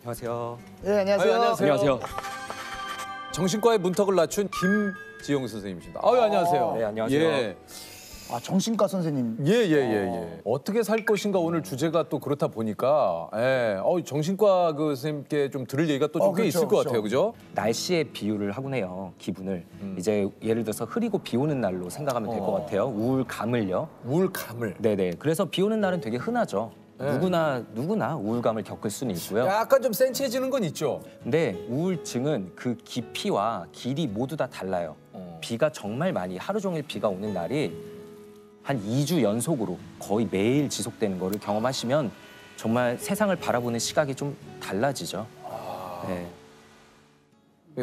안녕하세요. 네, 안녕하세요. 안녕하세요. 정신과의 문턱을 낮춘 김지용 선생님이십니다. 안녕하세요. 네, 안녕하세요. 예. 아, 정신과 선생님. 예. 어떻게 살 것인가 오늘 주제가 또 그렇다 보니까 정신과 그 선생님께 좀 들을 얘기가 또 좀 꽤 그렇죠, 있을 것 그렇죠. 같아요, 그죠? 날씨에 비유를 하곤 해요, 기분을. 이제 예를 들어서 흐리고 비 오는 날로 생각하면 될 것 같아요. 우울감을요. 우울감을. 네네. 그래서 비 오는 날은 되게 흔하죠. 누구나 우울감을 겪을 수는 있고요. 약간 좀 센치해지는 건 있죠. 근데 우울증은 그 깊이와 길이 모두 다 달라요. 비가 정말 많이 하루 종일 비가 오는 날이 한 2주 연속으로 거의 매일 지속되는 거를 경험하시면 정말 세상을 바라보는 시각이 좀 달라지죠. 네.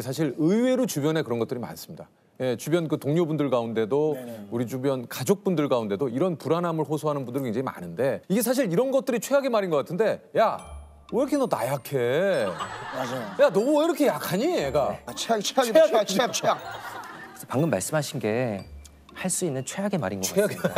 사실 의외로 주변에 그런 것들이 많습니다. 예, 주변 그 동료분들 가운데도 우리 주변 가족분들 가운데도 이런 불안함을 호소하는 분들이 굉장히 많은데 이게 사실 이런 것들이 최악의 말인 것 같은데 야, 왜 이렇게 너 나약해? 맞아요. 야, 너 왜 이렇게 약하니, 얘가? 아, 최악이다, 최악. 그래서 방금 말씀하신 게 할 수 있는 최악의 말인 것 같습니다.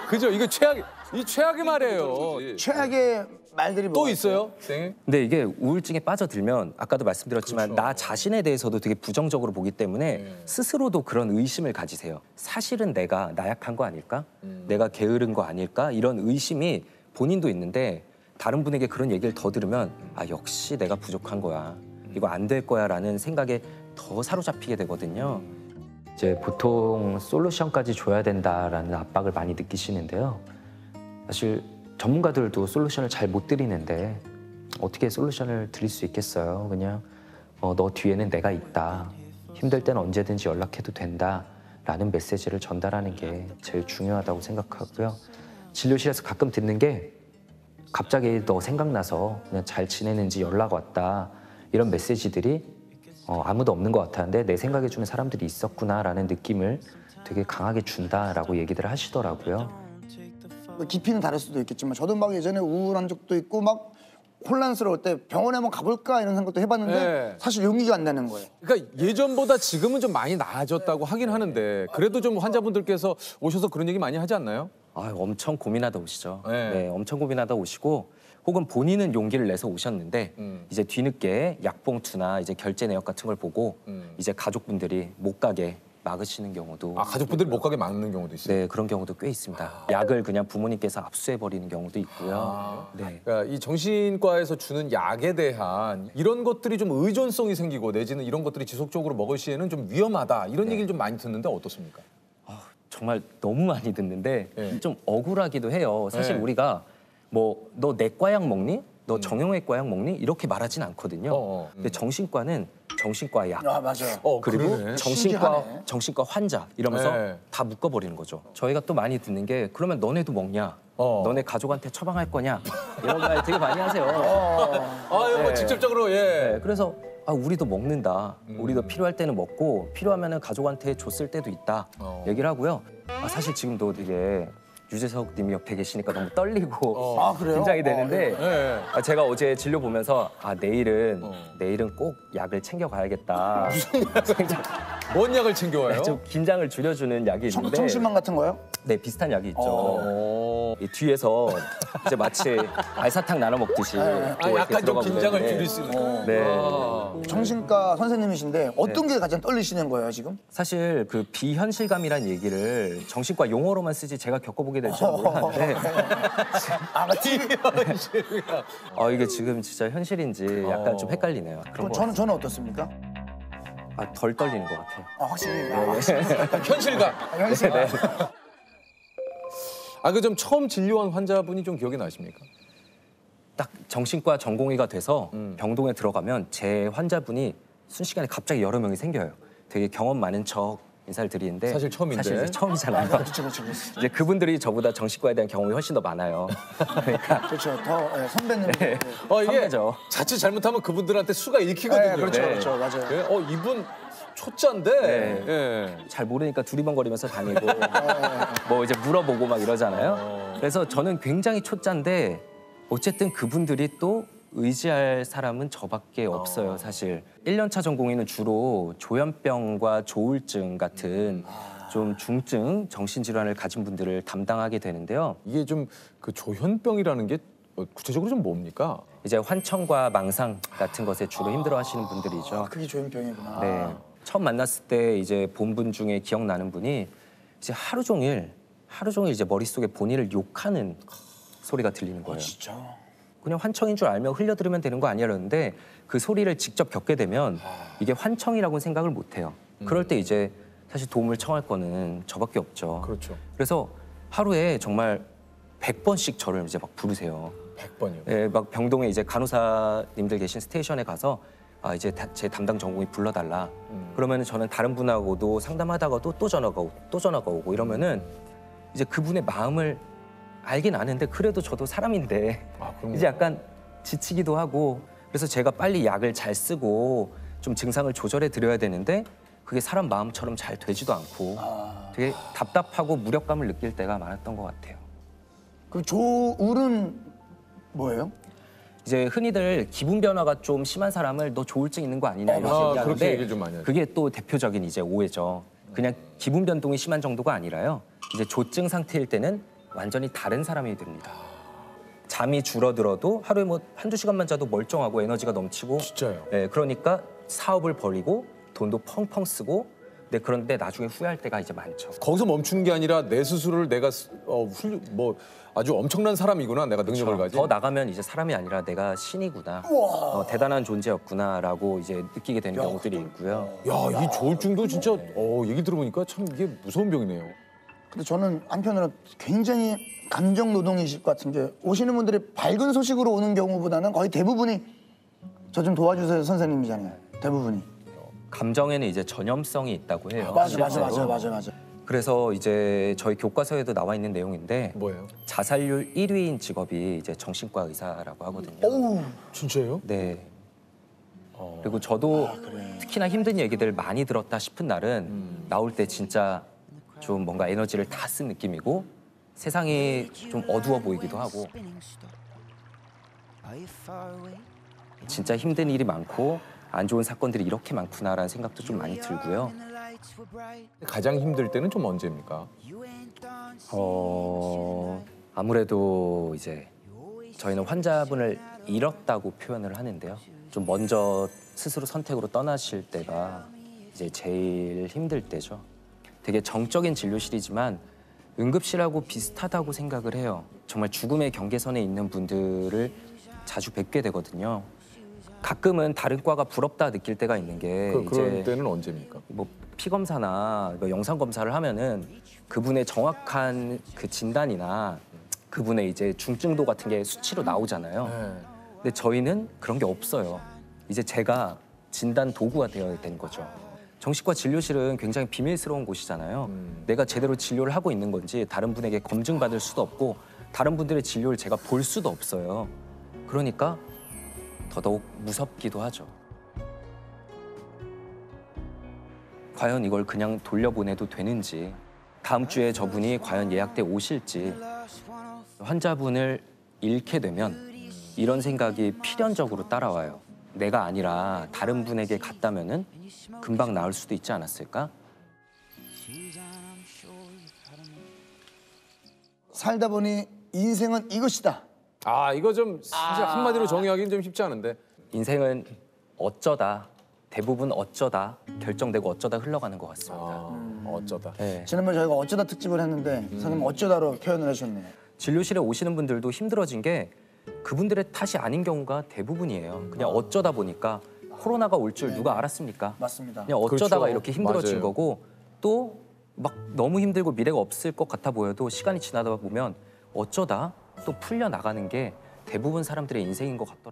그죠? 이거 최악의 말이에요. 최악의 말들이 또 뭐가 있어요? 선생님? 근데 이게 우울증에 빠져들면 아까도 말씀드렸지만 나 자신에 대해서도 되게 부정적으로 보기 때문에 스스로도 그런 의심을 가지세요. 사실은 내가 나약한 거 아닐까? 내가 게으른 거 아닐까? 이런 의심이 본인도 있는데 다른 분에게 그런 얘기를 더 들으면 아, 역시 내가 부족한 거야. 이거 안 될 거야 라는 생각에 더 사로잡히게 되거든요. 이제 보통 솔루션까지 줘야 된다라는 압박을 많이 느끼시는데요. 사실 전문가들도 솔루션을 잘 못 드리는데 어떻게 솔루션을 드릴 수 있겠어요? 그냥 너 뒤에는 내가 있다. 힘들 땐 언제든지 연락해도 된다라는 메시지를 전달하는 게 제일 중요하다고 생각하고요. 진료실에서 가끔 듣는 게 갑자기 너 생각나서 그냥 잘 지내는지 연락 왔다. 이런 메시지들이 아무도 없는 것 같았는데 내 생각해주는 사람들이 있었구나라는 느낌을 되게 강하게 준다라고 얘기들 하시더라고요. 뭐 깊이는 다를 수도 있겠지만 저도 막 예전에 우울한 적도 있고 막 혼란스러울 때 병원에 한번 가볼까 이런 생각도 해봤는데 네. 사실 용기가 안 나는 거예요. 그러니까 예전보다 지금은 좀 많이 나아졌다고 하긴 하는데 그래도 좀 환자분들께서 오셔서 그런 얘기 많이 하지 않나요? 아, 엄청 고민하다 오시죠. 네. 네, 엄청 고민하다 오시고 혹은 본인은 용기를 내서 오셨는데 이제 뒤늦게 약봉투나 이제 결제 내역 같은 걸 보고 이제 가족분들이 못 가게 막으시는 경우도 가족분들이 못 가게 막는 경우도 있어요. 네, 그런 경우도 꽤 있습니다. 약을 그냥 부모님께서 압수해 버리는 경우도 있고요. 네. 그러니까 이 정신과에서 주는 약에 대한 이런 것들이 좀 의존성이 생기고 내지는 이런 것들이 지속적으로 먹을 시에는 좀 위험하다 이런 얘기를 좀 많이 듣는데 어떻습니까? 정말 너무 많이 듣는데 네. 좀 억울하기도 해요. 사실 네. 우리가 뭐 너 내과약 먹니? 너 정형외과약 먹니? 이렇게 말하진 않거든요. 근데 정신과는 정신과 약 아, 맞아요. 그리고 그러네. 신기하네. 정신과 환자 이러면서 네. 다 묶어버리는 거죠. 저희가 또 많이 듣는 게 그러면 너네도 먹냐? 너네 가족한테 처방할 거냐? 이런 말 되게 많이 하세요. 이거 뭐 직접적으로 네, 그래서 우리도 먹는다. 우리도 필요할 때는 먹고 필요하면은 가족한테 줬을 때도 있다. 얘기를 하고요. 사실 지금도 되게 유재석 님이 옆에 계시니까 너무 떨리고 아, 그래요? 긴장이 되는데 네. 제가 어제 진료 보면서 내일은 꼭 약을 챙겨 가야겠다. 뭔 약을 챙겨와요? 좀 긴장을 줄여주는 약이 있는데 청심환 같은 거요? 네, 비슷한 약이 있죠. 이 뒤에서 이제 마치 알사탕 나눠 먹듯이 또 이렇게 약간 좀 들어가고 긴장을 그러는데 줄일 수 있는. 네. 정신과 선생님이신데 어떤 게 가장 떨리시는 거예요 지금? 사실 그 비현실감이란 얘기를 정신과 용어로만 쓰지 제가 겪어보게 될 줄은 몰랐는데 이게 지금 진짜 현실인지 약간 좀 헷갈리네요. 그런 거 저는 어떻습니까? 덜 떨리는 것 같아요. 확실히. 현실감. 현실감. 그 좀 처음 진료한 환자분이 좀 기억이 나십니까? 딱 정신과 전공의가 돼서 병동에 들어가면 제 환자분이 순식간에 갑자기 여러 명이 생겨요. 되게 경험 많은 척 인사를 드리는데 사실 처음인데. 사실 이제 처음이잖아요. 그렇죠. 이제 그분들이 저보다 정신과에 대한 경험이 훨씬 더 많아요. 그러니까 그렇죠. 더 선배님. 이게 선배죠. 자칫 잘못하면 그분들한테 수가 읽히거든요. 네, 그렇죠, 네. 그렇죠, 맞아요. 예? 이분 초짜인데. 네. 예. 잘 모르니까 두리번거리면서 다니고 뭐 이제 물어보고 막 이러잖아요. 그래서 저는 굉장히 초짜인데 어쨌든 그분들이 또 의지할 사람은 저밖에 없어요, 사실. 1년차 전공의는 주로 조현병과 조울증 같은 좀 중증 정신질환을 가진 분들을 담당하게 되는데요. 이게 좀 그 조현병이라는 게 구체적으로 좀 뭡니까? 이제 환청과 망상 같은 것에 주로 힘들어하시는 분들이죠. 그게 조현병이구나. 네. 처음 만났을 때 이제 본 분 중에 기억나는 분이 이제 하루 종일 이제 머릿속에 본인을 욕하는 소리가 들리는 거예요. 진짜. 그냥 환청인 줄 알면 흘려들으면 되는 거 아니라는데 그 소리를 직접 겪게 되면 이게 환청이라고는 생각을 못 해요. 그럴 때 이제 사실 도움을 청할 거는 저밖에 없죠. 그렇죠. 그래서 하루에 정말 100번씩 저를 이제 막 부르세요. 100번이요. 예, 막 병동에 이제 간호사님들 계신 스테이션에 가서 이제 제 담당 전공이 불러달라. 그러면은 저는 다른 분하고도 상담하다가도 또 전화가 오고 이러면은 이제 그분의 마음을 알긴 아는데 그래도 저도 사람인데 그럼요. 이제 약간 지치기도 하고 그래서 제가 빨리 약을 잘 쓰고 좀 증상을 조절해 드려야 되는데 그게 사람 마음처럼 잘 되지도 않고 되게 답답하고 무력감을 느낄 때가 많았던 것 같아요. 그럼 조울은 뭐예요? 이제 흔히들 기분 변화가 좀 심한 사람을 너 조울증 있는 거 아니냐 이렇게 그렇게 얘기하는데 얘기를 좀 많이 하죠. 그게 또 대표적인 이제 오해죠. 그냥 기분 변동이 심한 정도가 아니라요. 이제 조증 상태일 때는 완전히 다른 사람이 됩니다. 잠이 줄어들어도 하루에 뭐 한두 시간만 자도 멀쩡하고 에너지가 넘치고 진짜요? 네, 그러니까 사업을 벌이고 돈도 펑펑 쓰고 네, 그런데 나중에 후회할 때가 이제 많죠. 거기서 멈추는 게 아니라 내 스스로를 내가 아주 엄청난 사람이구나. 내가 능력을 가진. 더 나가면 이제 사람이 아니라 내가 신이구나. 대단한 존재였구나라고 이제 느끼게 되는 경우들이 있고요. 야, 이 조울증도 진짜 얘기 들어보니까 참 이게 무서운 병이네요. 근데 저는 한편으로 굉장히 감정 노동이실 것 같은 게 오시는 분들이 밝은 소식으로 오는 경우보다는 거의 대부분이 저 좀 도와주세요 선생님이잖아요. 대부분이. 감정에는 이제 전염성이 있다고 해요. 맞아. 그래서 이제 저희 교과서에도 나와 있는 내용인데 뭐예요? 자살률 1위인 직업이 이제 정신과 의사라고 하거든요. 어우. 진짜예요? 네. 그리고 저도 특히나 힘든 얘기들 많이 들었다 싶은 날은 나올 때 진짜 좀 뭔가 에너지를 다 쓴 느낌이고 세상이 좀 어두워 보이기도 하고 진짜 힘든 일이 많고 안 좋은 사건들이 이렇게 많구나라는 생각도 좀 많이 들고요. 가장 힘들 때는 좀 언제입니까? 아무래도 이제 저희는 환자분을 잃었다고 표현을 하는데요. 좀 먼저 스스로 선택으로 떠나실 때가 이제 제일 힘들 때죠. 되게 정적인 진료실이지만 응급실하고 비슷하다고 생각을 해요. 정말 죽음의 경계선에 있는 분들을 자주 뵙게 되거든요. 가끔은 다른 과가 부럽다 느낄 때가 있는 게 그럴 이제 때는 언제입니까? 뭐 피 검사나 뭐 영상 검사를 하면은 그분의 정확한 그 진단이나 그분의 이제 중증도 같은 게 수치로 나오잖아요. 근데 저희는 그런 게 없어요. 이제 제가 진단 도구가 되어야 되는 거죠. 정신과 진료실은 굉장히 비밀스러운 곳이잖아요. 내가 제대로 진료를 하고 있는 건지 다른 분에게 검증받을 수도 없고 다른 분들의 진료를 제가 볼 수도 없어요. 그러니까 더더욱 무섭기도 하죠. 과연 이걸 그냥 돌려보내도 되는지, 다음 주에 저분이 과연 예약돼 오실지, 환자분을 잃게 되면 이런 생각이 필연적으로 따라와요. 내가 아니라 다른 분에게 갔다면은 금방 나을 수도 있지 않았을까? 살다 보니 인생은 이것이다. 이거 좀 진짜 한마디로 정의하기는 좀 쉽지 않은데. 인생은 어쩌다, 대부분 어쩌다 결정되고 어쩌다 흘러가는 것 같습니다. 어쩌다. 네. 지난번에 저희가 어쩌다 특집을 했는데 선생님 어쩌다로 표현을 하셨네요. 진료실에 오시는 분들도 힘들어진 게 그분들의 탓이 아닌 경우가 대부분이에요. 그냥 어쩌다 보니까 코로나가 올 줄 누가 알았습니까? 맞습니다. 그냥 어쩌다가 그렇죠. 이렇게 힘들어진 맞아요. 거고 또 막 너무 힘들고 미래가 없을 것 같아 보여도 시간이 지나다 보면 어쩌다 또 풀려 나가는 게 대부분 사람들의 인생인 것 같아요.